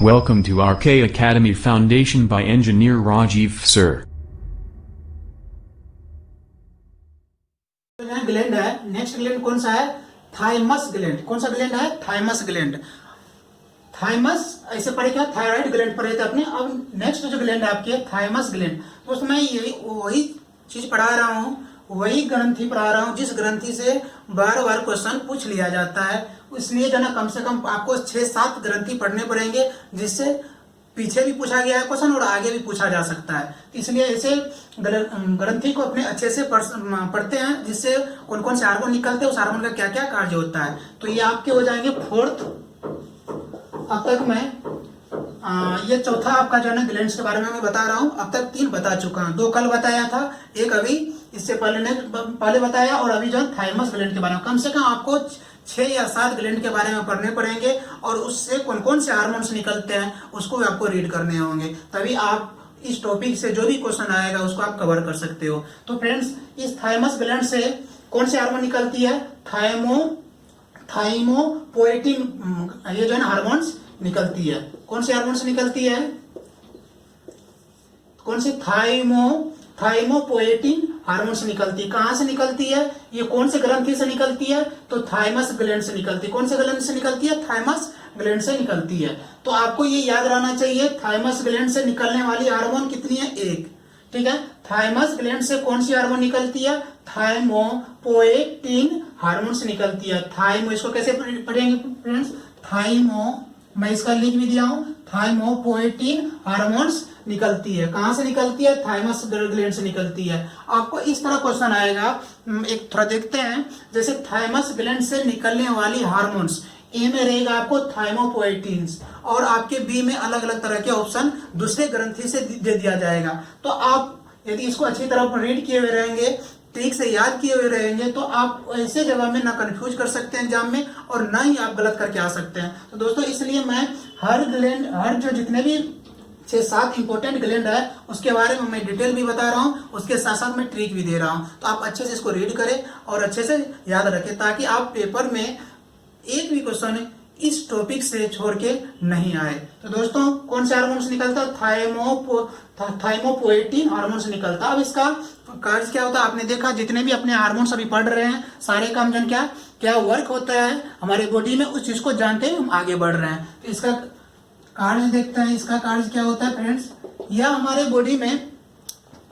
Welcome to RK Academy Foundation by Engineer Rajiv Sir. Gland है, next gland कौन सा है? Thymus gland. कौन सा ग्लैंड है? Thymus gland. थाइमस ऐसे पढ़े क्या? थायराइड ग्लैंड पढ़े थे अपने। अब नेक्स्ट जो ग्लैंड है आपके थाइमस ग्लैंड। दोस्तों मैं यही वही चीज पढ़ा रहा हूँ, वही ग्रंथि पढ़ा रहा हूँ जिस ग्रंथि से बार बार क्वेश्चन पूछ लिया जाता है। इसलिए जो ना कम से कम आपको 6-7 ग्रंथि पढ़ने पड़ेंगे, जिससे पीछे भी पूछा गया है क्वेश्चन और आगे भी पूछा जा सकता है। इसलिए ऐसे ग्रंथि को अपने अच्छे से पढ़ते हैं, जिससे कौन कौन से हार्मोन निकलते हैं, उस हार्मोन का क्या क्या कार्य होता है। तो ये आपके हो जाएंगे 4th। अब तक मैं ये चौथा आपका जो है ना ग्लैंड्स के बारे में मैं बता रहा हूँ। अब तक 3 बता चुका हूँ, 2 कल बताया था, एक अभी इससे पहले बताया, और अभी जो है थाइमस ग्लैंड के बारे में। कम से कम आपको 6 या 7 ग्लैंड के बारे में पढ़ने पड़ेंगे, और उससे कौन कौन से हार्मोन्स निकलते हैं उसको भी आपको रीड करने होंगे, तभी आप इस टॉपिक से जो भी क्वेश्चन आएगा उसको आप कवर कर सकते हो। तो फ्रेंड्स, इस थाइमस ग्लैंड से कौन सी हार्मोन निकलती है? थाइमोपोएटिन, ये जो है ना हार्मोन्स निकलती है। कौन सी हार्मोन्स निकलती है? कौन सी? थाइमोपोएटिन हार्मोन्स निकलती है। कहां से निकलती है? ये कौन से ग्रंथि से निकलती है? तो थाइमस ग्लैंड से निकलती है। कौन से ग्लैंड से निकलती है? थाइमस ग्लैंड से निकलती है। तो आपको ये याद रहना चाहिए, थाइमस ग्लैंड से निकलने वाली हार्मोन कितनी है? 1। ठीक है। थाइमस ग्लैंड से कौन सी हार्मोन निकलती है? थाइमोपोएटिन हार्मोन से निकलती है। थाइमो, इसको कैसे पढ़ेंगे फ्रेंड्स? थाइमो, मैं इसका लिख भी दिया हूं, थाइमोपोएटिन हार्मोन्स निकलती है। कहां से निकलती है? थाइमस ग्लैंड से निकलती है। आपको इस तरह क्वेश्चन आएगा, एक थोड़ा देखते हैं। जैसे थाइमस ग्लैंड से निकलने वाली हार्मोन्स, ए में रहेगा आपको थाइमोपोएटिन्स, और आपके बी में अलग अलग तरह के ऑप्शन दूसरे ग्रंथि से दे दिया जाएगा। तो आप यदि इसको अच्छी तरह रीड किए हुए रहेंगे, ठीक से याद किए हुए रहेंगे, तो आप ऐसे जगह में ना कंफ्यूज कर सकते हैं एग्जाम में, और ना ही आप गलत करके आ सकते हैं। तो दोस्तों, इसलिए मैं हर ग्लैंड, हर जो जितने भी 6-7 इंपॉर्टेंट ग्लैंड है उसके बारे में मैं डिटेल भी बता रहा हूँ, उसके साथ साथ मैं ट्रिक भी दे रहा हूँ। तो आप अच्छे से इसको रीड करें और अच्छे से याद रखें, ताकि आप पेपर में एक भी क्वेश्चन इस टॉपिक से छोड़ के नहीं आए। तो दोस्तों, कौन से हार्मोन्स निकलता है? थाइमोपोएटिन हार्मोन्स निकलता है। अब इसका कार्य क्या होता है? आपने देखा, जितने भी अपने हार्मोन्स अभी पढ़ रहे हैं, सारे काम जन क्या वर्क होता है हमारे बॉडी में, उस चीज को जानते हुए हम आगे बढ़ रहे हैं। तो इसका कार्य देखते हैं। इसका कार्य क्या होता है फ्रेंड्स? यह हमारे बॉडी में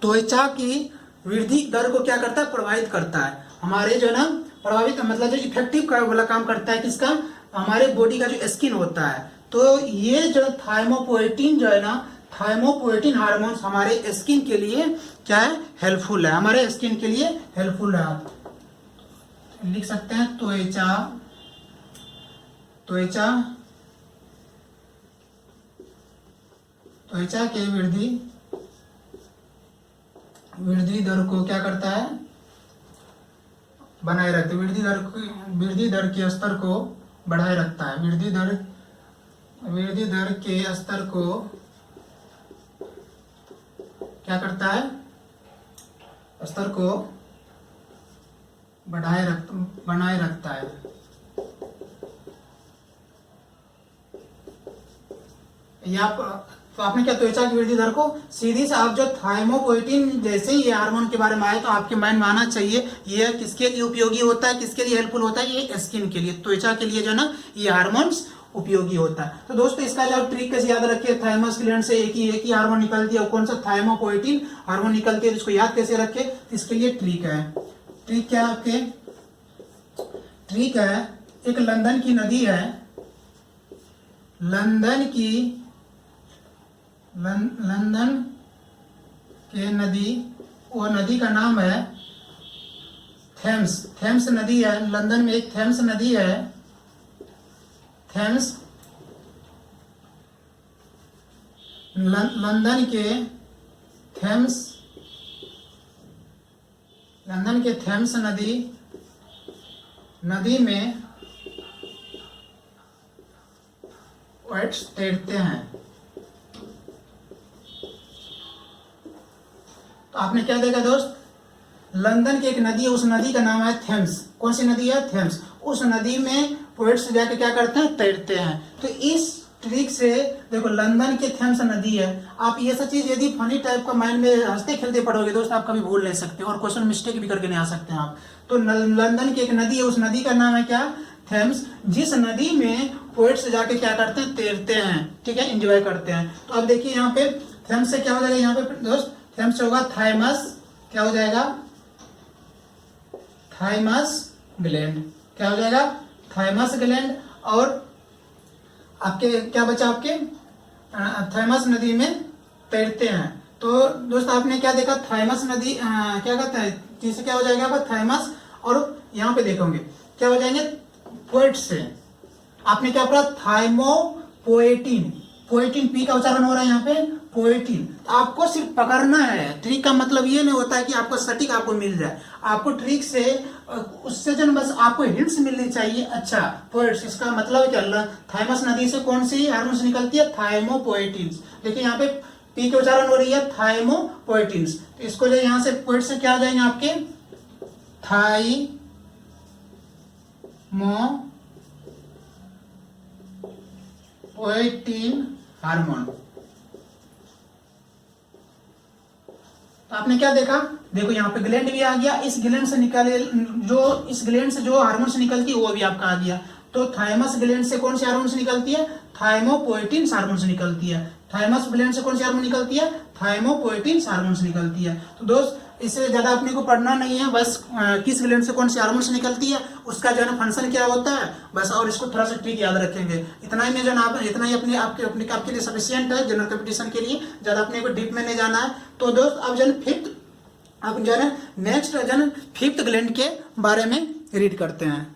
त्वचा की वृद्धि दर को क्या करता है? प्रभावित करता है। हमारे जो ना प्रभावित मतलब जो इफेक्टिव वाला काम करता है किसका? हमारे बॉडी का जो स्किन होता है। तो ये जो थाइमोपोएटिन जो है ना, थाइमोपोएटिन हार्मोन्स हमारे स्किन के लिए क्या है? हेल्पफुल है, हमारे स्किन के लिए हेल्पफुल है। आप लिख सकते हैं त्वचा के वृद्धि दर को क्या करता है? बनाए रखते। वृद्धि दर के स्तर को बढ़ाए रखता है। वृद्धि दर के स्तर को क्या करता है? स्तर को बनाए रखता है। तो आपने क्या, त्वचा की वृद्धि दर को सीधी से, आप जो थाइमोपोएटिन जैसे ही ये हार्मोन के बारे में आए, तो आपके माइंड में आना चाहिए ये किसके लिए उपयोगी होता है, किसके लिए हेल्पफुल होता है? ये स्किन के लिए, त्वचा के लिए जो ना ये हार्मोन्स उपयोगी होता है। तो दोस्तों, इसका जो ट्रिक कैसे याद रखिए, थाइमस ग्लैंड से एक ही हार्मोन निकलती है, और कौन सा? थाइमोपोएटिन हार्मोन निकलती है। इसको याद कैसे रखे, इसके लिए ट्रिक है। ट्रिक क्या है आपके? ट्रिक है, एक लंदन की नदी है, लंदन के नदी, वो नदी का नाम है थेम्स नदी है। लंदन में एक थेम्स नदी है, थेम्स। लंदन के थेम्स नदी में वाइट्स तैरते हैं। तो आपने क्या देखा दोस्त? लंदन की एक नदी है, उस नदी का नाम है थेम्स। कौन सी नदी है? थेम्स। उस नदी में पोएट्स जाके क्या करते हैं? तैरते हैं। तो इस ट्रिक से देखो लंदन के थेम्स नदी है। आप ये सब चीज यदि फनी टाइप का माइंड में हंसते खेलते पढ़ोगे दोस्त, आप कभी भूल नहीं सकते और क्वेश्चन मिस्टेक भी करके नहीं आ सकते आप। तो लंदन की एक नदी है, उस नदी का नाम है क्या? थेम्स। जिस नदी में पोइट्स जाके क्या करते हैं? तैरते हैं, ठीक है, एंजॉय करते हैं। तो अब देखिए यहाँ पे थेम्स से क्या हो जाएगा यहाँ पे दोस्त? थेम्स से होगा थाइमस, क्या हो जाएगा? Thymus gland. क्या हो जाएगा? Thymus gland. और आपके क्या बचा? आपके थाइमस नदी में तैरते हैं। तो दोस्त आपने क्या देखा? थाइमस नदी क्या कहते हैं? जिससे क्या हो जाएगा आपका? थाइमस। और यहाँ पे देखोगे क्या हो जाएंगे? पोएट से आपने क्या पढ़ा? थाइमोपोएटिन। पोएटिन, पी का उच्चारण हो रहा है यहाँ पे, पोएटिन। आपको सिर्फ पकड़ना है। ट्रिक का मतलब ये नहीं होता है कि आपको सटीक आपको मिल जाए। आपको ट्रिक से उससे जो बस आपको हिंट्स मिलनी चाहिए। अच्छा, पोएट्स, इसका मतलब क्या? थाइमस नदी से कौन सी हार्मोन्स निकलती है? थाइमोपोएटिन्स। देखिए यहाँ पे पी के उच्चारण हो रही है, थाइमोपोएटिन्स। तो इसको जो यहाँ से पोएट से क्या आ जाएंगे आपके? थाइमोपोएटिन हार्मोन। तो आपने क्या देखा? देखो यहाँ पे ग्लैंड भी आ गया। इस ग्लैंड से निकाले इस ग्लैंड से जो हार्मोन्स निकलती है वो भी आपका आ गया। तो थाइमस ग्लैंड से कौन सी हार्मोन्स निकलती है? थाइमोपोएटिन हार्मोन्स निकलती है। थाइमस ग्लैंड से कौन सी हार्मोन निकलती है? थाइमोपोएटिन हार्मोन्स निकलती है। तो दोस्त इससे ज्यादा अपने को पढ़ना नहीं है, बस किस ग्लैंड से कौन सी हार्मोन्स निकलती है, उसका जो है फंक्शन क्या होता है बस, और इसको थोड़ा सा ट्रिक याद रखेंगे। इतना ही में जो है इतना ही अपने आपके लिए सफिशियंट है जनरल कंपटीशन के लिए। ज्यादा अपने को डीप में नहीं जाना है। तो दोस्त अब जो है अब जो है नेक्स्ट जो है फिफ्थ ग्लैंड के बारे में रीड करते हैं।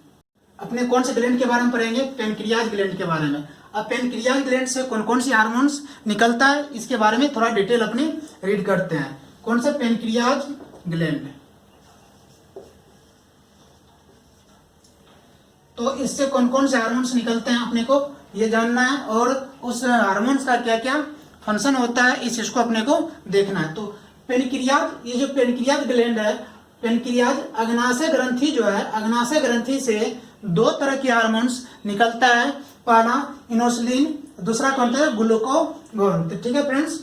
अपने कौन से ग्लैंड के बारे में पढ़ेंगे? पेनक्रियाज ग्लैंड के बारे में। अब पेनक्रियाज ग्लैंड से कौन कौन सी हार्मोन्स निकलता है इसके बारे में थोड़ा डिटेल अपने रीड करते हैं। कौन सा? Pancreas gland. तो इससे कौन कौन से हार्मोन्स निकलते हैं अपने को ये जानना है, और उस हार्मोन्स का क्या क्या फंक्शन होता है इस चीज को अपने को देखना है। तो पेनक्रियाज, ये जो पेनक्रियाज ग्लैंड है, पेनक्रियाज अग्नाशय ग्रंथि जो है, अग्नाशय ग्रंथि से दो तरह के हार्मोन्स निकलता है। पहला इनोसुलिन, दूसरा कौन सा है? ग्लूकागोन। तो ठीक है फ्रेंड्स,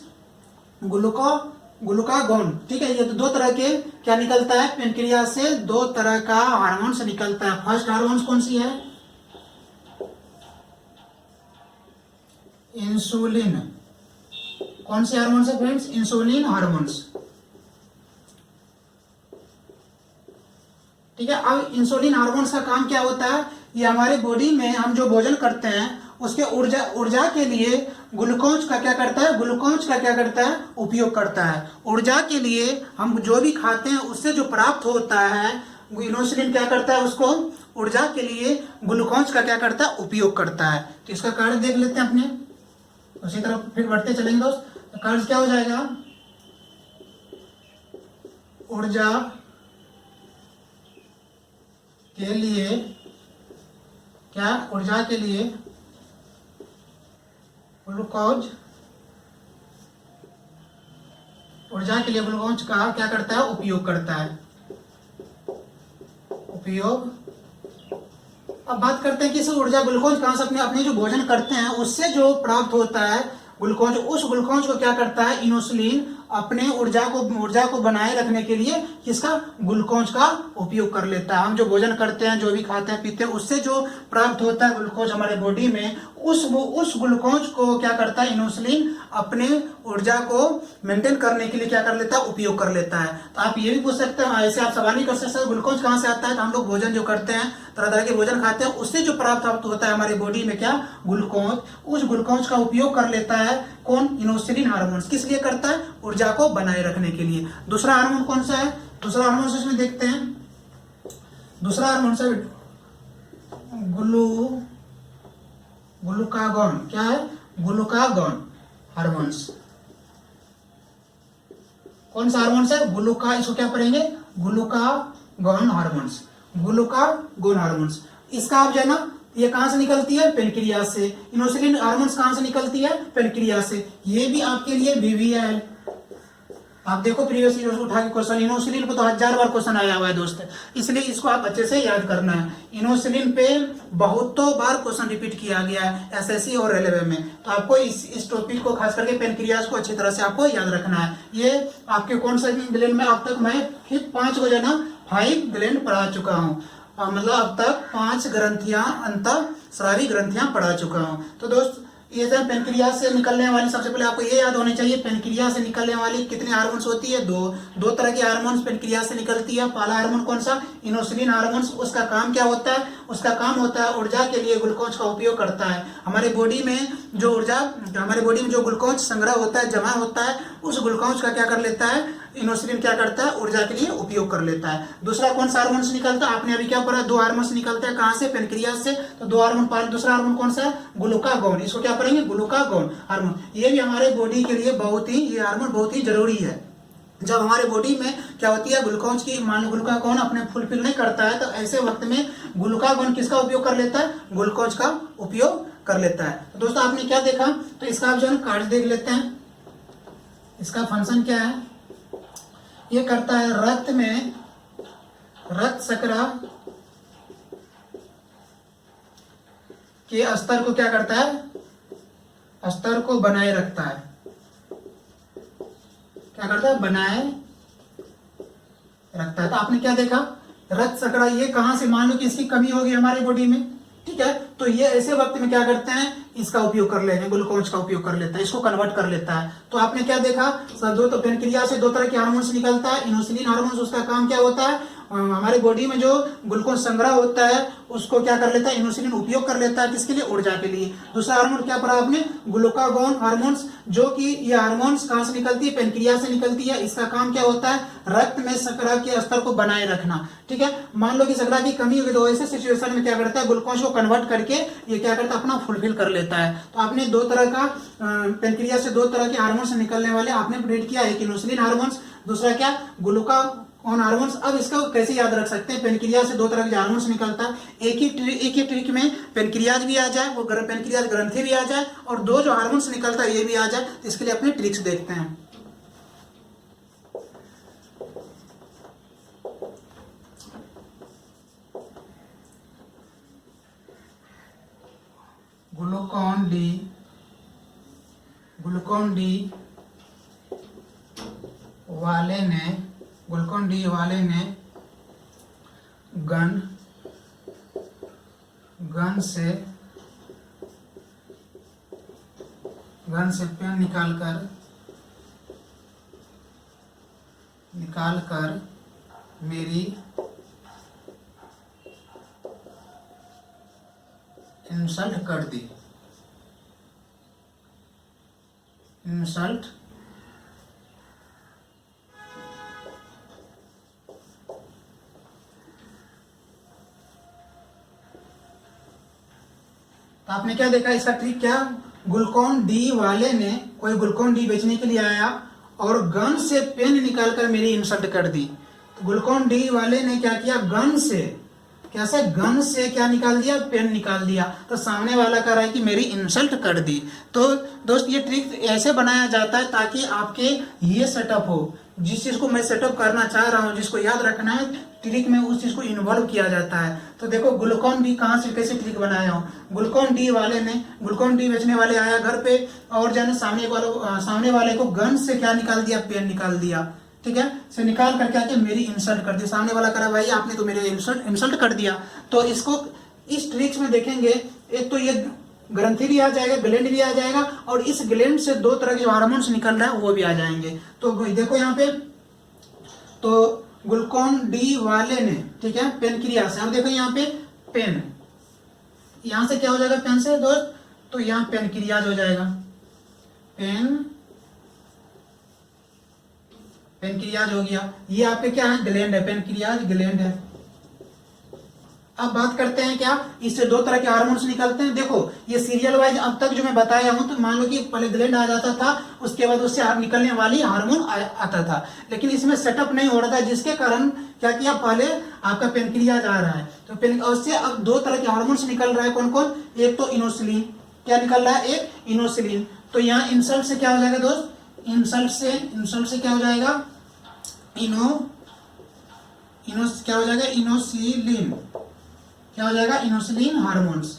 ग्लूकागोन, ठीक है। ये तो दो तरह के क्या निकलता है? पेनक्रियाज से दो तरह का हार्मोन्स निकलता है। फर्स्ट हार्मोन्स कौन सी है? इंसुलिन। कौन सी हार्मोन्स है फ्रेंड्स? इंसुलिन हार्मोन्स, ठीक है। अब इंसुलिन हार्मोन्स का काम क्या होता है? ये हमारे बॉडी में हम जो भोजन करते हैं उसके ऊर्जा के लिए ग्लूकोज का क्या करता है? उपयोग करता है। ऊर्जा के लिए हम जो भी खाते हैं उससे जो प्राप्त होता है, इंसुलिन क्या करता है? उसको ऊर्जा के लिए ग्लूकोज का क्या करता है? उपयोग करता है। तो इसका कार्य देख लेते हैं अपने, उसी तरफ फिर बढ़ते चलेंगे दोस्त। तो कार्य क्या हो जाएगा? ऊर्जा के लिए क्या? ऊर्जा के लिए ग्लूकोज, ऊर्जा के लिए ग्लूकोज का क्या करता है? उपयोग करता है। उपयोग। अब बात करते हैं कि इस ऊर्जा ग्लूकोज कहां से अपने जो भोजन करते हैं उससे जो प्राप्त होता है ग्लूकोज, उस ग्लूकोज को क्या करता है? इंसुलिन अपने ऊर्जा को बनाए रखने के लिए किसका? ग्लूकोज का उपयोग कर लेता है। हम जो भोजन करते हैं, जो भी खाते हैं पीते हैं, उससे जो प्राप्त होता है ग्लूकोज हमारे बॉडी में, उस ग्लूकोज को क्या करता है? इंसुलिन अपने ऊर्जा को मेंटेन करने के लिए क्या कर लेता है? उपयोग कर लेता है। तो आप ये भी पूछ सकते हैं, ऐसे आप सवाल नहीं कर सकते ग्लूकोज कहां से आता है? तो हम लोग भोजन जो करते हैं, तरह तरह के भोजन खाते हैं, उससे जो प्राप्त होता है हमारे बॉडी में क्या? ग्लूकोज। उस ग्लूकोज का उपयोग कर लेता है कौन? Insulin hormone. किस लिए करता है? ऊर्जा को बनाए रखने के लिए। दूसरा हार्मोन कौन सा है? दूसरा हार्मोन इसमें देखते हैं। दूसरा हार्मोन से ग्लूकागॉन। क्या है? Glucagon hormones. कौन सा हार्मोन्स है? इसको क्या पढ़ेंगे? Glucagon hormones. Glucagon hormones. इसका आप जो है ना, ये कहां से निकलती है? पेनक्रियाज से। इंसुलिन हार्मोन्स कहां से निकलती है? पेनक्रियाज से। ये भी आपके लिए BVL आप देखो प्रीवियस ईयर उठा के क्वेश्चन, इनोसिलिन को तो 1000 बार क्वेश्चन आया हुआ है दोस्त, इसलिए इसको आप अच्छे से याद करना है। इनोसिलिन पे बहुतों बार क्वेश्चन रिपीट किया गया है एसएससी और रेलवे में, तो आपको इस टॉपिक को खास करके पेनक्रियाज को अच्छी तरह से आपको याद रखना है। ये आपके कौन सा ग्लैंड में अब तक मैं फिर 5 को जो है ना 5 ग्लैंड पढ़ा चुका हूँ, मतलब अब तक 5 ग्रंथियां अंतःस्रावी ग्रंथियां पढ़ा चुका हूँ। तो दोस्त ये जो पेनक्रियाज से निकलने वाली, सबसे पहले आपको ये याद होनी चाहिए पेनक्रियाज से निकलने वाली कितनी हार्मोन्स होती है, दो तरह की हार्मोन्स पेनक्रियाज से निकलती है। पहला हार्मोन कौन सा, इनोसिलिन हार्मोन्स, उसका काम क्या होता है, उसका काम होता है ऊर्जा के लिए ग्लूकोज का उपयोग करता है। हमारे बॉडी में जो ग्लूकोज संग्रह होता है, जमा होता है, उस ग्लूकोज का क्या कर लेता है इनोसिलिन, क्या करता है ऊर्जा के लिए उपयोग कर लेता है। दूसरा कौन सा हार्मोन से निकलता है, आपने अभी क्या पढ़ा, 2 हार्मोन से निकलता है, कहां से, पेनक्रियाज से। तो 2 हार्मोन, दूसरा हार्मोन कौन सा है, ग्लूकागोन, इसको क्या पढ़ेंगे ग्लूकागोन हार्मोन। ये भी हमारे बॉडी के लिए ये हार्मोन बहुत ही जरूरी है। जब हमारे बॉडी में क्या होती है ग्लूकोज की, मान लो ग्लूकागोन अपने फुलफिल नहीं करता है, तो ऐसे वक्त में ग्लूकागोन किसका उपयोग कर लेता है, ग्लूकोज का उपयोग कर लेता है। तो दोस्तों आपने क्या देखा, तो इसका आप जो है कार्ड देख लेते हैं। इसका फंक्शन क्या है, ये करता है रक्त में रक्त शर्करा के स्तर को क्या करता है, स्तर को बनाए रखता है। क्या करता है, बनाए रखता है। तो आपने क्या देखा, रक्त शर्करा ये कहां से, मान लो कि इसकी कमी होगी हमारे बॉडी में, ठीक है, तो ये ऐसे वक्त में क्या करते हैं, इसका उपयोग कर लेते हैं, ग्लूकोज का उपयोग कर लेता है, इसको कन्वर्ट कर लेता है। तो आपने क्या देखा, तो पेनक्रियाज से 2 तरह के हार्मोन्स निकलता है। इनोसिलिन हार्मोन्स, उसका काम क्या होता है, हमारे बॉडी में जो ग्लूकोज संग्रह होता है उसको क्या कर लेता है इनोसिलिन उपयोग कर लेता है, किसके लिए, ऊर्जा के लिए। दूसरा हार्मोन क्या पढ़ा आपने, ग्लूकागोन हार्मोन्स, जो कि ये हार्मोन्स कहां से निकलती है, पेनक्रियाज से निकलती है। इसका काम क्या होता है, रक्त में शर्करा के स्तर को बनाए रखना, ठीक है। मान लो कि शर्करा की कमी होगी तो ऐसे सिचुएशन में क्या करता है, ग्लूकोज को कन्वर्ट करके ये क्या करता है, अपना फुलफिल कर लेता है। तो आपने 2 तरह का पेनक्रियाज से 2 तरह के हार्मोन्स निकलने वाले आपने प्रेडिक्ट किया, एक इनोसिलिन हार्मोन्स, दूसरा क्या ग्लूकागोन हार्मोन्स। अब इसको कैसे याद रख सकते हैं, पेनक्रियाज से 2 तरह के हार्मोन्स निकलता है, एक ही ट्रिक में पेनक्रियाज भी आ जाए, वो पेनक्रियाज ग्रंथि भी आ जाए, और 2 जो हार्मोन्स निकलता है ये भी आ जाए। तो इसके लिए अपने ट्रिक्स देखते हैं। ग्लूकोन डी वाले ने गन से पेन निकाल कर मेरी इंसल्ट कर दी। तो आपने क्या देखा, इसका ट्रिक क्या, ग्लूकोन डी वाले ने, कोई ग्लूकोन डी बेचने के लिए आया और गन से पेन निकालकर मेरी इंसल्ट कर दी। तो ग्लूकोन डी वाले ने क्या किया, गन से क्या निकाल दिया, पेन निकाल दिया। तो सामने वाला कह रहा है कि मेरी इंसल्ट कर दी। तो दोस्त ये ट्रिक ऐसे बनाया जाता है ताकि आपके ये सेटअप हो, जिस चीज को मैं सेटअप करना चाह रहा हूँ, जिसको याद रखना है, ट्रिक में उस चीज को इन्वॉल्व किया जाता है। तो देखो ग्लूकोन डी कहाँ से कैसे ट्रिक बनाया हूँ, ग्लूकोन डी बेचने वाले आया घर पे और जाने सामने वाले को गन से क्या निकाल दिया, पेन निकाल दिया, ठीक है, से निकाल कर क्या किया, मेरी इंसल्ट कर दी। सामने वाला करा भाई आपने तो मेरे इंसल्ट कर दिया। तो इसको इस ट्रिक्स में देखेंगे, एक तो ये ग्रंथि भी आ जाएगा, ग्लैंड भी आ जाएगा, और इस ग्लैंड से 2 तरह के हार्मोन्स निकल रहा है वो भी आ जाएंगे। तो देखो यहाँ पे, तो ग्लूकोन डी वाले ने, ठीक है, पेनक्रियाज से, अब देखो यहाँ पे पेन, यहां से क्या हो जाएगा पेन से दोस्त, तो यहाँ पेनक्रियाज हो जाएगा, पेनक्रियाज हो गया। ये आपके क्या है, ग्लैंड है, पेनक्रियाज ग्लैंड है। अब बात करते हैं क्या, इससे 2 तरह के हार्मोन्स निकलते हैं। देखो ये सीरियल वाइज अब तक जो मैं बताया हूं, तो मान लो कि पहले ग्लैंड आ जाता था, उसके बाद उससे निकलने वाली हार्मोन आता था, लेकिन इसमें सेटअप नहीं हो रहा था, जिसके कारण क्या किया, पहले आपका पेनक्रियाज आ रहा है, तो उससे अब 2 तरह के हार्मोन्स निकल रहा है। कौन कौन, एक तो इनोसिलिन, क्या निकल रहा है, एक इनोसिलिन। तो यहाँ इंसल्ट से क्या हो जाएगा दोस्त, इंसल्ट से क्या हो जाएगा, क्या हो जाएगा, इनोसिलिन, क्या हो जाएगा, इनोसिलिन हार्मोन्स,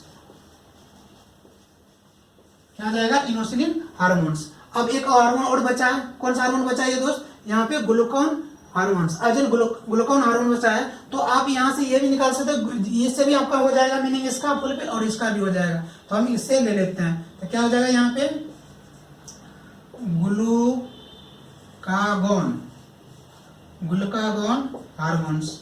क्या हो जाएगा, इनोसिलिन हार्मोन्स। अब एक हार्मोन और बचा है, कौन सा हार्मोन बचा है ये दोस्त, यहाँ पे ग्लूकागॉन हार्मोन्स, अजल ग्लूकागॉन हार्मोन बचा है। तो आप यहाँ से ये भी निकाल सकते हो, इससे भी आपका हो जाएगा मीनिंग इसका फुल पे, और इसका भी हो जाएगा। तो हम इससे ले लेते हैं, तो क्या हो जाएगा यहाँ पे, ग्लूकागॉन हार्मोन्स।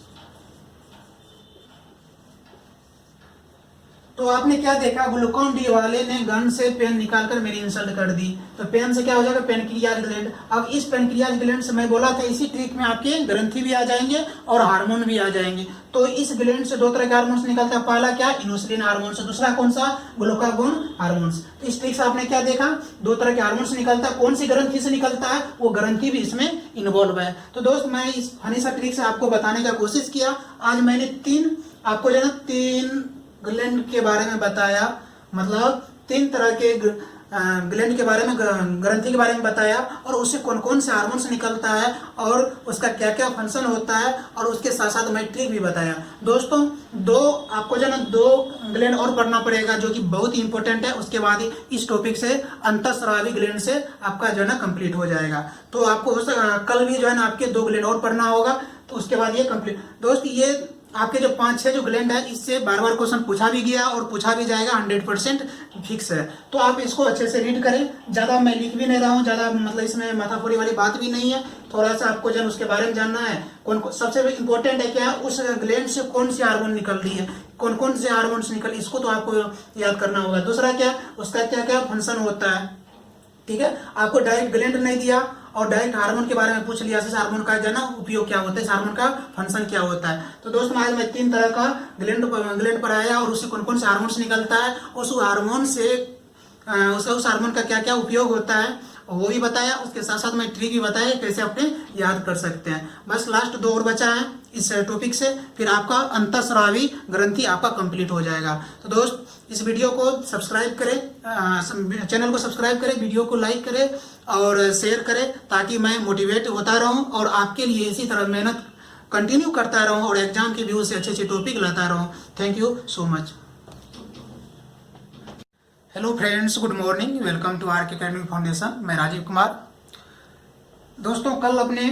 तो आपने क्या देखा, ग्लूकॉन डी वाले ने गन से पेन निकालकर मेरी इंसल्ट कर दी। तो पेन से क्या हो जाएगा, पेनक्रियाज ग्लैंड। अब इस पेनक्रियाज ग्लैंड से मैं बोला था इसी ट्रिक में आपके ग्रंथि भी आ जाएंगे और हार्मोन भी आ जाएंगे। तो इस ग्लैंड से दो तरह के हार्मोन्स निकलता है, पहला क्या, इनोसिलिन हार्मोन से, दूसरा कौन सा, ग्लूकागॉन हार्मोन्स। तो इस ट्रिक से आपने क्या देखा, दो तरह के हार्मोन्स निकलता है, कौन सी ग्रंथि से निकलता है, वो ग्रंथि भी इसमें इन्वॉल्व है। तो दोस्त मैं इस फनी सा ट्रिक से आपको बताने का कोशिश किया। आज मैंने आपको जो है ना 3 ग्लैंड के बारे में बताया, मतलब 3 तरह के ग्लैंड के बारे में, ग्रंथि के बारे में बताया, और उससे कौन कौन से हार्मोन्स निकलता है और उसका क्या क्या फंक्शन होता है, और उसके साथ साथ मैं ट्रिक भी बताया। दोस्तों आपको जो है ना 2 ग्लैंड और पढ़ना पड़ेगा जो कि बहुत ही इंपॉर्टेंट है। उसके बाद ही इस टॉपिक से अंतःस्रावी ग्लैंड से आपका जो है ना कंप्लीट हो जाएगा। तो आपको कल भी जो है ना आपके 2 ग्लैंड और पढ़ना होगा, तो उसके बाद ये कंप्लीट। दोस्त ये आपके जो 5-6 जो ग्लैंड है, इससे बार बार क्वेश्चन पूछा भी गया और पूछा भी जाएगा, 100% फिक्स है। तो आप इसको अच्छे से रीड करें। ज़्यादा मैं लिख भी नहीं रहा हूँ, ज़्यादा मतलब इसमें माथाफोड़ी वाली बात भी नहीं है। थोड़ा सा आपको जब उसके बारे में जानना है, सबसे इंपॉर्टेंट है क्या, उस ग्लैंड से कौन सी हार्मोन निकल रही है, कौन कौन से हार्मोन्स निकल, इसको तो आपको याद करना होगा। दूसरा क्या, उसका क्या क्या फंक्शन होता है, ठीक है। आपको डायरेक्ट ग्लैंड नहीं दिया और डायरेक्ट हार्मोन के बारे में पूछ लिया, इस हार्मोन का जो है ना उपयोग क्या होता है, इस हार्मोन का फंक्शन क्या होता है। तो दोस्तों आज मैं 3 तरह का ग्लैंड पर आया, और उससे कौन कौन से हार्मोन्स निकलता है, उस हार्मोन से उस हार्मोन का क्या क्या उपयोग होता है वो भी बताया। उसके साथ साथ मैं ट्रिक भी बताया कैसे अपने याद कर सकते हैं। बस लास्ट 2 और बचा है इस टॉपिक से, फिर आपका अंतःस्रावी ग्रंथि आपका कंप्लीट हो जाएगा। तो दोस्त इस वीडियो को सब्सक्राइब करें, चैनल को सब्सक्राइब करें, वीडियो को लाइक करें और शेयर करें, ताकि मैं मोटिवेट होता रहूं और आपके लिए इसी तरह मेहनत कंटिन्यू करता रहूं और एग्जाम के व्यू से अच्छे अच्छे टॉपिक लाता रहूं। Thank you so much. Hello friends, good morning, welcome to R K academy foundation. मैं राजीव कुमार। दोस्तों कल अपने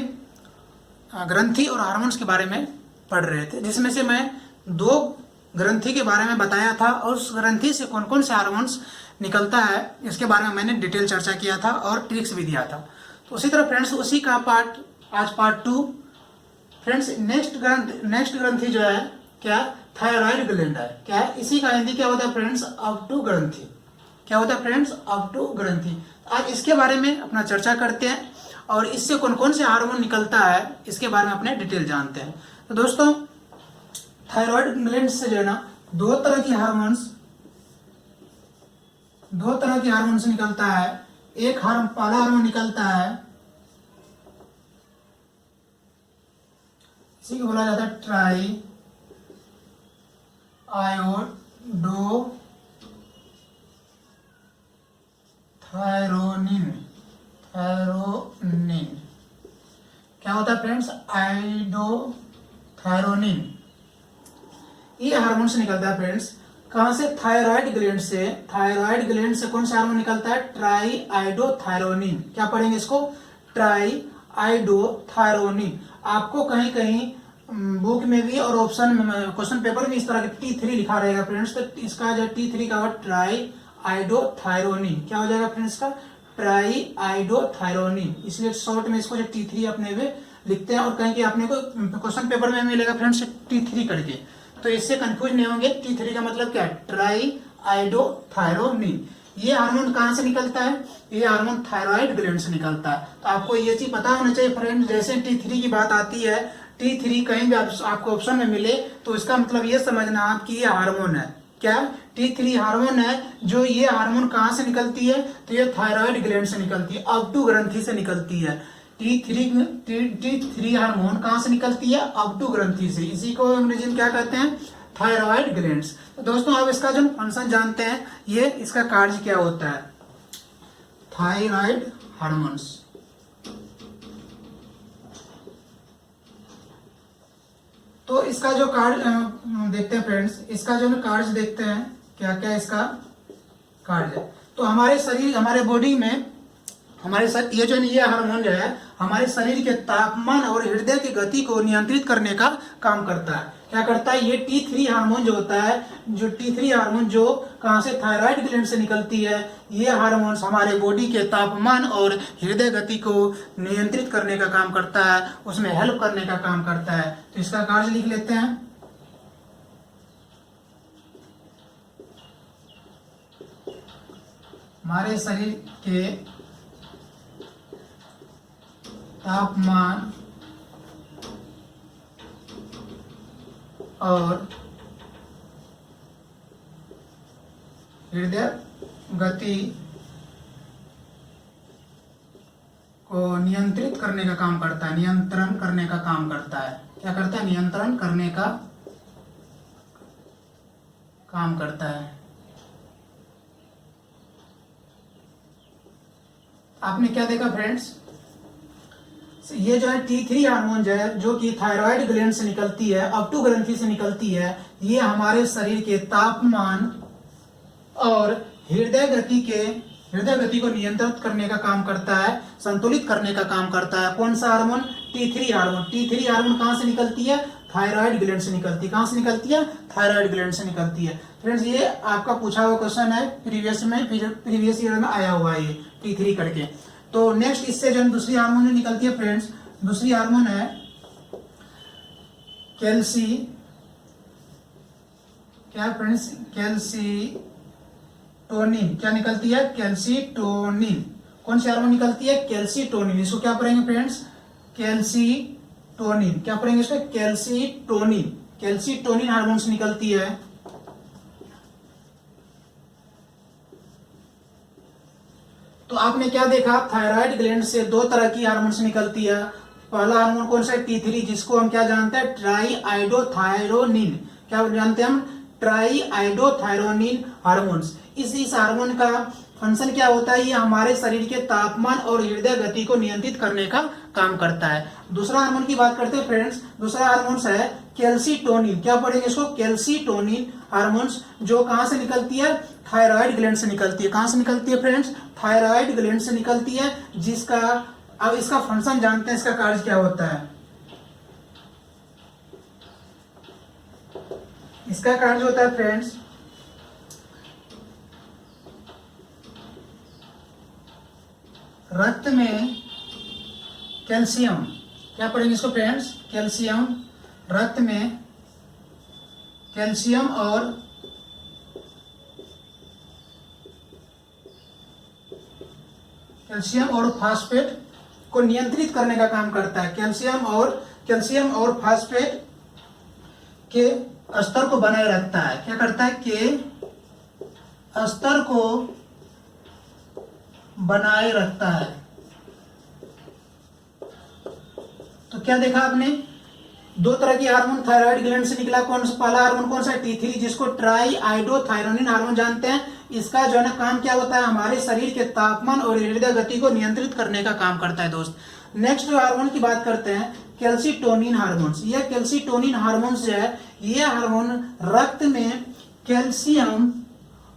ग्रंथि और हार्मोन्स के बारे में पढ़ रहे थे, जिसमें से मैं 2 ग्रंथि के बारे में बताया था, और उस ग्रंथि से कौन कौन से हार्मोन्स निकलता है इसके बारे में मैंने डिटेल चर्चा किया था और ट्रिक्स भी दिया था। तो उसी तरह फ्रेंड्स उसी का आज पार्ट 2। फ्रेंड्स नेक्स्ट ग्रंथि जो है क्या, थायराइड ग्लैंड है। क्या है, इसी का हिंदी क्या होता है फ्रेंड्स, ऑप्टो ग्रंथि। क्या होता है फ्रेंड्स, ऑप्टो ग्रंथि। आज इसके बारे में अपना चर्चा करते हैं, और इससे कौन कौन से हार्मोन निकलता है इसके बारे में अपने डिटेल जानते हैं। तो दोस्तों थायराइड ग्लैंड से जो है ना 2 तरह की हार्मोन्स निकलता है। पहला हार्मोन निकलता है, इसी को बोला जाता है ट्राई आयोडो थायरोनिन। क्या होता है फ्रेंड्स, आयोडोथायरोनिन। ये हार्मोन से निकलता है फ्रेंड्स, कहां से, थायराइड ग्लैंड से। थायराइड ग्लैंड से कौन सा हार्मोन निकलता है, ट्राई आयोडोथायरोनिन। क्या पढ़ेंगे इसको, ट्राई आयोडोथायरोनिन। आपको कहीं कहीं बुक में भी और ऑप्शन क्वेश्चन पेपर में इस तरह का T3 लिखा रहेगा फ्रेंड्स। तो इसका जो T3 का वर्ड ट्राई आयोडोथायरोनिन क्या हो जाएगा फ्रेंड्स का, ट्राई आयोडोथायरोनिन। इसलिए शॉर्ट में इसको जो T3 अपने में लिखते हैं, और कहीं कि आपने को क्वेश्चन पेपर में मिलेगा फ्रेंड्स T3 करके, तो इससे कंफ्यूज नहीं होंगे। T3 का मतलब क्या है, ट्राई आयोडोथायरोनिन। ये हार्मोन कहां से निकलता है, ये हार्मोन थायराइड ग्लैंड से निकलता है। तो आपको ये चीज पता होना चाहिए फ्रेंड्स। जैसे T3 की बात आती है, T3 कहीं भी आपको ऑप्शन में मिले तो इसका मतलब ये समझना आप कि ये हार्मोन है। क्या, T3 हार्मोन है। जो ये हार्मोन कहां से निकलती है, तो ये थायराइड ग्लैंड से निकलती है, ऑप्टो ग्रंथि से निकलती है। T3 हार्मोन कहां से निकलती है, ऑप्टो ग्रंथि से। इसी को अंग्रेजी में क्या कहते हैं, थायराइड ग्लैंड्स। तो दोस्तों आप इसका जो फंक्शन जानते हैं, ये इसका कार्य क्या होता है, थायराइड हार्मोन्स। तो इसका जो कार्ड देखते हैं फ्रेंड्स, इसका जो कार्ड्स देखते हैं क्या क्या इसका कार्ड है। तो हमारे शरीर, हमारे बॉडी में ये जो ये हार्मोन जो है हमारे शरीर के तापमान और हृदय की गति को नियंत्रित करने का काम करता है। क्या करता है? ये T3 हार्मोन जो होता है, जो T3 हार्मोन जो कहाँ से, थायराइड ग्लैंड से निकलती है, ये हार्मोन हमारे बॉडी के तापमान और हृदय गति को नियंत्रित करने का काम करता है, उसमें हेल्प करने का काम करता है। तो इसका कार्य लिख लेते हैं। हमारे शरीर के तापमान और हृदय गति को नियंत्रित करने का काम करता है, नियंत्रण करने का काम करता है। क्या करता है? नियंत्रण करने का काम करता है। आपने क्या देखा फ्रेंड्स? ये जो है T3 हार्मोन जो है, जो कि थायराइड ग्लैंड से निकलती है, अपटू ग्रंथि से निकलती है, ये हमारे शरीर के तापमान और हृदय गति को नियंत्रित करने का काम करता है, संतुलित करने का काम करता है। कौन सा hormone? T3 hormone. T3 hormone कहाँ से निकलती है? थायराइड ग्लैंड से निकलती है। कहाँ से निकलती है? थायराइड ग्लैंड से निकलती है। फ्रेंड्स, ये आपका पूछा हुआ क्वेश्चन है, प्रीवियस ईयर में आया हुआ है ये T3 करके। तो नेक्स्ट इससे जो दूसरी हार्मोन जो निकलती है फ्रेंड्स, दूसरी हार्मोन है कैल्सीटोनिन। क्या निकलती है? कैल्सीटोनिन। कौन सी हार्मोन निकलती है? कैल्सीटोनिन। इसको क्या पढ़ेंगे फ्रेंड्स? कैल्सीटोनिन। क्या पढ़ेंगे इसको? कैल्सीटोनिन। कैल्सीटोनिन हार्मोन से निकलती है। तो आपने क्या देखा? थायराइड ग्लैंड से दो तरह की हार्मोन्स निकलती है। पहला हार्मोन कौन सा है? T3, जिसको हम क्या जानते हैं? ट्राईआइडोथायरोनिन। क्या जानते हैं हम? Triiodothyronine hormones. इस हार्मोन का फंक्शन क्या होता है? ये हमारे शरीर के तापमान और हृदय गति को नियंत्रित करने का काम करता है। दूसरा हार्मोन की बात करते हैं फ्रेंड्स। दूसरा हार्मोन्स है कैल्सीटोनिन। क्या पढ़ेंगे इसको? कैल्सीटोनिन हार्मोन्स, जो कहां से निकलती है? थायराइड ग्लैंड से निकलती है। कहां से निकलती है फ्रेंड्स? थायराइड ग्लैंड से निकलती है, जिसका अब इसका फंक्शन जानते हैं, इसका कार्य क्या होता है। इसका कार्य होता है फ्रेंड्स, रक्त में कैल्शियम। क्या पढ़ेंगे इसको फ्रेंड्स? कैल्शियम। रक्त में कैल्शियम और फास्फेट को नियंत्रित करने का काम करता है। कैल्शियम और फास्फेट के स्तर को बनाए रखता है। क्या करता है? के स्तर को बनाए रखता है। तो क्या देखा आपने? दो तरह की हार्मोन थायराइड ग्लैंड से निकला। कौन सा? पहला हार्मोन कौन सा? T3, जिसको ट्राईआइडोथायरोनिन हार्मोन जानते हैं। इसका जो है ना काम क्या होता है? हमारे शरीर के तापमान और हृदय गति को नियंत्रित करने का काम करता है दोस्त। नेक्स्ट हार्मोन की बात करते हैं, कैल्सीटोनिन हार्मोन्स। ये कैल्सीटोनिन हार्मोन्स जो है, ये हार्मोन रक्त में कैल्शियम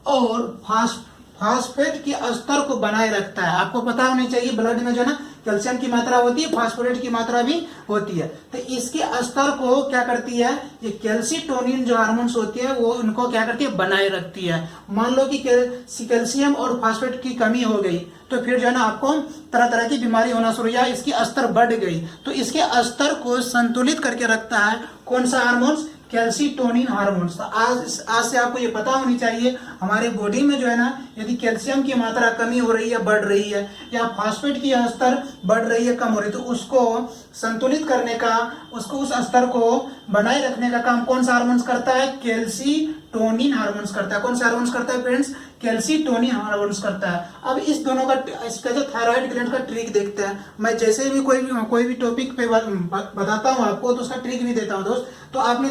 और फास्फेट के स्तर को बनाए रखता है। आपको पता होना चाहिए, ब्लड में जो है ना कैल्शियम की मात्रा होती है, फास्फोरेट की मात्रा भी होती है। तो इसके स्तर को क्या करती है? ये कैल्सीटोनिन जो हार्मोन्स होती है, वो उनको क्या करती है? बनाए रखती है। मान लो कि कैल्शियम और फास्फेट की कमी हो गई, तो फिर जो है ना आपको तरह तरह की बीमारी होना शुरू, या इसकी स्तर बढ़ गई, तो इसके स्तर को संतुलित करके रखता है कौन सा हार्मोन्स? Calcitonin hormones. तो आज से आपको ये पता होनी चाहिए, हमारे बॉडी में जो है ना, यदि कैल्शियम की मात्रा कमी हो रही है, बढ़ रही है, या फास्फेट की स्तर बढ़ रही है, कम हो रही है, तो उसको संतुलित करने का, उसको उस स्तर को बनाए रखने का काम कौन सा हार्मोन्स करता है? कैल्सीटोनिन हार्मोन्स करता है। कौन सा हार्मोन्स करता है फ्रेंड्स? कैल्सीटोनिन हार्मोन्स करता है। अब इस दोनों का, इसका जो थायराइड ग्लैंड का ट्रिक देखते हैं। मैं जैसे भी कोई भी टॉपिक पे बताता हूँ आपको, तो उसका ट्रिक भी देता हूँ दोस्त। तो आपने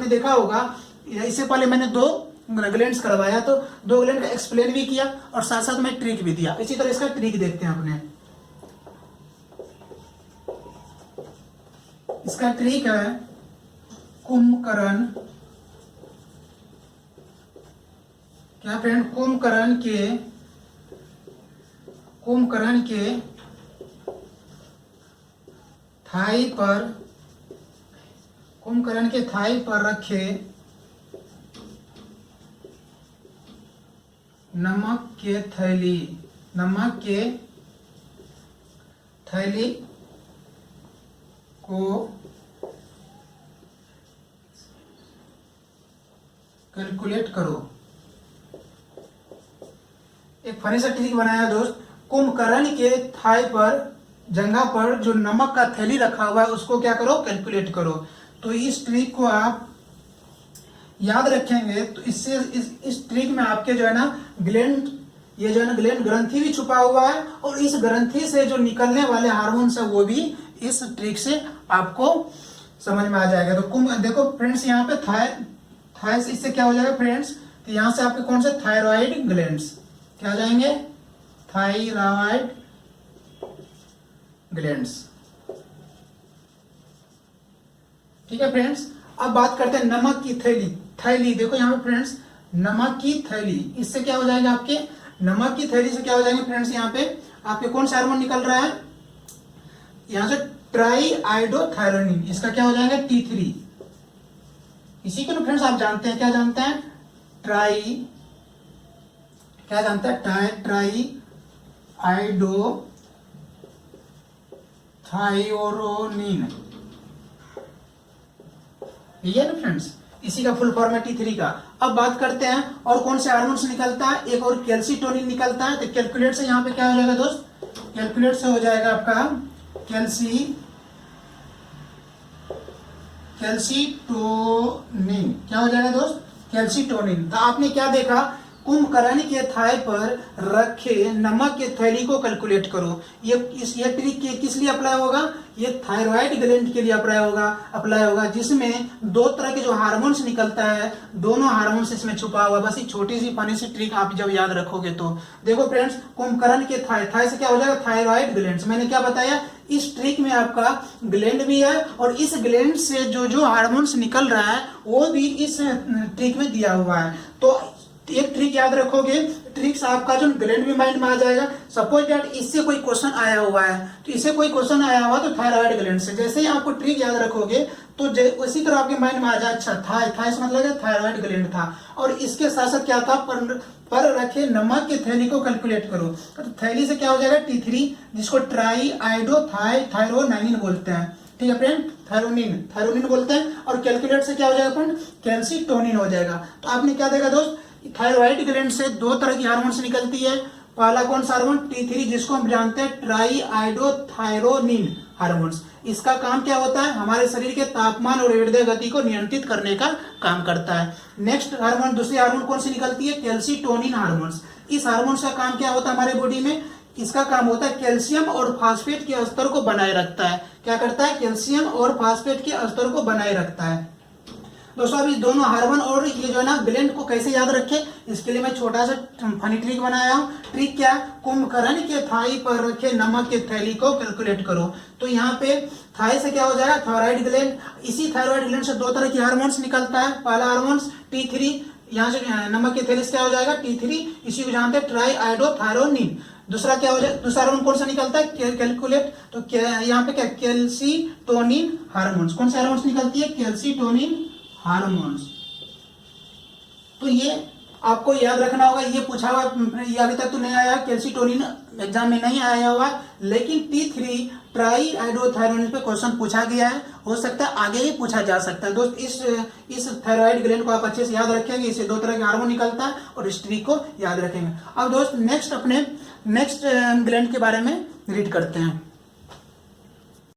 देखा होगा, इससे पहले मैंने 2 ग्लैंड्स करवाया, तो 2 ग्लैंड का एक्सप्लेन भी किया और साथ साथ मैं ट्रिक भी दिया। इसी तरह इसका ट्रिक देखते हैं अपने। इसका ट्रिक है, कुंभकर्ण, क्या फ्रेंड, कुंभकर्ण के थाई पर, कुंभकर्ण के थाई पर रखे नमक के थैली को कैलकुलेट करो। एक फनी सा ट्रिक बनाया दोस्त, कुंभकर्ण के थाई पर, जंघा पर जो नमक का थैली रखा हुआ है उसको क्या करो, कैलकुलेट करो। तो इस ट्रिक को आप याद रखेंगे तो इससे इस ट्रिक में आपके जो है ना ग्लैंड, ये जो है ना ग्लैंड ग्रंथि भी छुपा हुआ है और इस ग्रंथि से जो निकलने वाले हार्मोन्स है वो भी इस ट्रिक से आपको समझ में आ जाएगा। तो देखो फ्रेंड्स, यहाँ पे थाई से इससे क्या हो जाएगा फ्रेंड्स, तो यहाँ से आपके कौन से थायराइड ग्लैंड्स क्या आ जाएंगे, थायराइड ग्लैंड्स। ठीक है फ्रेंड्स, अब बात करते हैं नमक की थैली। देखो यहाँ पे फ्रेंड्स, नमक की थैली, इससे क्या हो जाएगा, आपके नमक की थैली से क्या हो जाएंगे फ्रेंड्स, यहाँ पे आपके कौन सा हार्मोन निकल रहा है, यहाँ से ट्राईआइडोथायरोनिन, इसका क्या हो जाएगा T3। इसी को ना फ्रेंड्स आप जानते हैं, क्या जानते हैं, ट्राईआइडोथायरोनिन, ये है ना फ्रेंड्स, इसी का फुल फॉर्म है T3 का। अब बात करते हैं और कौन से हार्मोन से निकलता है, एक और कैल्सीटोनिन निकलता है। तो कैलकुलेट से यहाँ पे क्या हो जाएगा दोस्त, कैलकुलेट से हो जाएगा आपका कैल्सीटोनिन, क्या हो जाएगा दोस्त, कैल्सीटोनिन। तो आपने क्या देखा, कुंभकर्ण के थाई पर रखे नमक के थैली को कैलकुलेट करो। ये ट्रिक किस लिए अप्लाई होगा, ये थायराइड ग्लैंड के लिए अप्लाई होगा, जिसमें दो तरह के जो हार्मोन्स निकलता है, दोनों हार्मोन्स इसमें छुपा हुआ। बस ये छोटी सी फनी सी ट्रिक आप जब याद रखोगे तो देखो फ्रेंड्स, कुंभकर्ण के थाई से क्या हो जाएगा, थायराइड ग्लैंड। मैंने क्या बताया, इस ट्रिक में आपका ग्लैंड भी है और इस ग्लैंड से जो हार्मोन्स निकल रहा है वो भी इस ट्रिक में दिया हुआ है। तो एक ट्रिक याद रखोगे, ट्रिक से आपका जो ग्लैंड भी माइंड में आ जाएगा। सपोज दैट इससे कोई क्वेश्चन आया हुआ है, तो इससे कोई क्वेश्चन आया हुआ तो थायराइड ग्लैंड से, जैसे ही आपको ट्रिक याद रखोगे तो उसी तरह आपके माइंड में आ जाए, अच्छा थाई से मतलब थायराइड ग्लैंड था। और इसके साथ साथ क्या था, पर रखे नमक के थैली को कैलकुलेट करो। तो थैली से क्या हो जाएगा T3, जिसको ट्राईआइडोथायरोनिन बोलते हैं। ठीक है फ्रेंड, थायरोनिन बोलते हैं। और कैलकुलेट से क्या हो जाएगा फ्रेंड, कैल्सीटोनिन हो जाएगा। तो आपने क्या देखा दोस्त, थायराइड ग्लैंड से दो तरह की हार्मोन्स निकलती है। पहला कौन सा हार्मोन, T3, जिसको हम जानते हैं ट्राईआइडोथायरोनिन हार्मोन्स। इसका काम क्या होता है, हमारे शरीर के तापमान और हृदय गति को नियंत्रित करने का काम करता है। नेक्स्ट हार्मोन, दूसरी हार्मोन कौन सी निकलती है, कैल्सीटोनिन हार्मोन्स। इस हार्मोन का काम क्या होता है हमारे बॉडी में, इसका काम होता है कैल्शियम और फास्फेट के स्तर को बनाए रखता है। क्या करता है, कैल्शियम और फास्फेट के स्तर को बनाए रखता है। दोस्तों अब इस दोनों हार्मोन और ये जो है ना ग्लैंड को कैसे याद रखें, इसके लिए मैं छोटा सा फनी ट्रिक बनाया हूँ। ट्रिक क्या है, कुंभकर्ण के थाई पर रखे नमक के थैली को कैलकुलेट करो। तो यहाँ पे थाई से क्या हो जाएगा, थायराइड ग्लैंड। इसी थायराइड ग्लैंड से दो तरह की हार्मोन्स निकलता है। पहला हार्मोन्स T3, यहाँ से नमक के थैली से क्या हो जाएगा T3, इसी को जानते हैं ट्राईआइडोथायरोनिन। दूसरा क्या हो जाए, दूसरा हार्मोन कौन सा निकलता है, कैलकुलेट। तो यहाँ पे क्या, कैल्सीटोनिन हार्मोन्स। कौन से हार्मोन्स निकलती है, कैल्सीटोनिन हार्मोन्स। तो ये आपको याद रखना होगा। ये पूछा हुआ, ये अभी तक तो नहीं आया, कैल्सीटोनिन एग्जाम में नहीं आया हुआ, लेकिन T3 ट्राईआइडोथायरोनिन पे क्वेश्चन पूछा गया है। हो सकता है आगे ही पूछा जा सकता है। दोस्त इस थायराइड ग्लैंड को आप अच्छे से याद रखेंगे, इससे दो तरह के हार्मोन निकलता है और इस ट्रिक को याद रखेंगे। अब दोस्त नेक्स्ट ग्लैंड के बारे में रीड करते हैं।